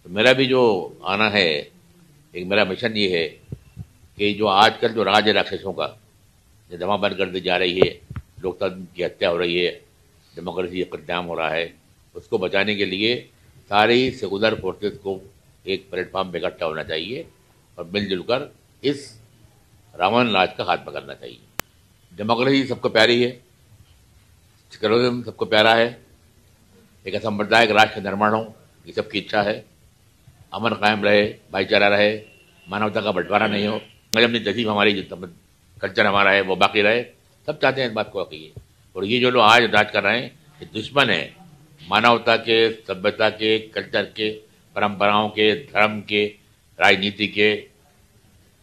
تو میرا بھی جو آنا ہے، ایک میرا مشن یہ ہے کہ جو آج کل جو راج راکشسوں کا دماغ بند کر دی جا رہی ہے، لوکتنتر کی ہتیا ہو رہی ہے، ڈیموکریسی کا قتل عام ہو رہا ہے، اس کو بچانے کے لیے ساری سیکولر فورسز کو ایک پلیٹ فارم پہ اکٹھا ہونا چاہیے اور مل جل کر اس راون راج کا خاتمہ کرنا چاہیے. ڈیموکریسی سب کو پیاری ہے، سیکولرزم سب کو پیارا ہے، ایک سمپردائک راشٹر کا نرمان ہو، یہ سب کی اچھا ہے. امن قائم رہے، بھائی چارہ رہے، مانوتا کا بٹوارا نہیں ہو، مذہب تہذیب ہماری جو کلچر ہمارا ہے وہ باقی رہے. سب چاہتے ہیں اس بات کو کہیے. اور یہ جو لوگ آج راج کر رہے ہیں یہ دشمن ہیں مانوتا کے، سبھیتا کے، کلچر کے، پرمپراؤں کے، دھرم کے، راجنیتی کے،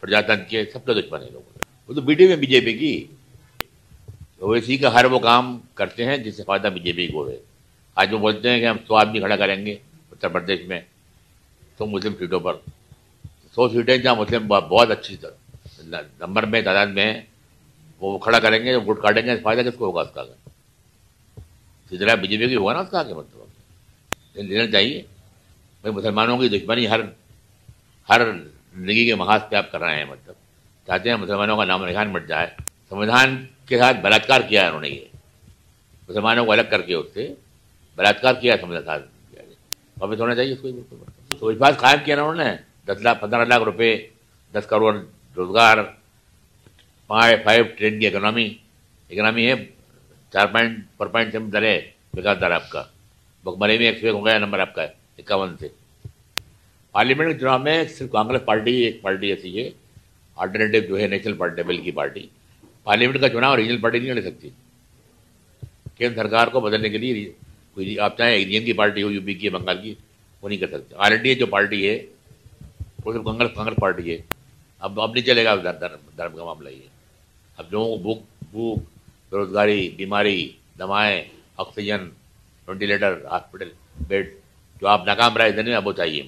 پرجاتنتر کے، سب کے دشمن ہیں لوگوں کے. وہ تو بی جے پی کی اویسی کا ہر وہ کام کرتے ہیں جس سے فائدہ بی جے پی کو ہے. آج وہ بولتے ہیں کہ ہم 100 آدمی کھڑا کریں گے اتر پردیش میں 100 مسلم سیٹوں پر. 100 سیٹیں جہاں مسلم بہت اچھی نمبر میں تعداد میں ہیں، وہ کھڑا کریں گے، ووٹ کاٹیں گے، فائدہ کس کو ہوگا اس کا؟ سلسلہ بی جے پی کی ہوگا نا اس کا. مطلب لینا چاہیے بھائی. مسلمانوں کی دشمنی ہر زندگی کے محاذ پہ آپ کر رہے ہیں. مطلب چاہتے ہیں مسلمانوں کا نام نشان مٹ جائے. سنویدھان کے ساتھ بلاತ್ಕಾರ کیا ہے انہوں نے، یہ مسلمانوں کو الگ کر کے اس سے بلاತ್ಕಾರ کیا ہے سنویدھان. واپس ہونا چاہیے اس کو. تو اس بات قائم کیا نا انہوں نے 15 لاکھ روپے، 10 کروڑ روزگار، 5 ٹرین کی اکنامی ہے، 4.7 در ہے وکاس در آپ کا. بھکمری میں 101 ہو گیا نمبر آپ کا 51 سے. پارلیمنٹ کے چناؤ میں صرف کانگریس پارٹی ایک پارٹی ایسی ہے، آلٹرنیٹو جو ہے نیشنل ڈیول کی پارٹی، پارلیمنٹ کا چناؤ ریجنل پارٹی نہیں لڑ سکتی. کیندر سرکار کو بدلنے کے لیے کوئی آپ چاہیں ریجن کی پارٹی ہو، یو پی کی، بنگال کی، وہ نہیں کر سکتے. آر این ڈی جو پارٹی ہے وہ صرف کانگریس پارٹی ہے. اب نہیں چلے گا دھرم کا معاملہ. یہ اب لوگوں کو بھوک، بے روزگاری، بیماری، دوائیں، آکسیجن، وینٹیلیٹر، ہاسپٹل بیڈ جو آپ ناکام رہے دن میں اب وہ چاہیے.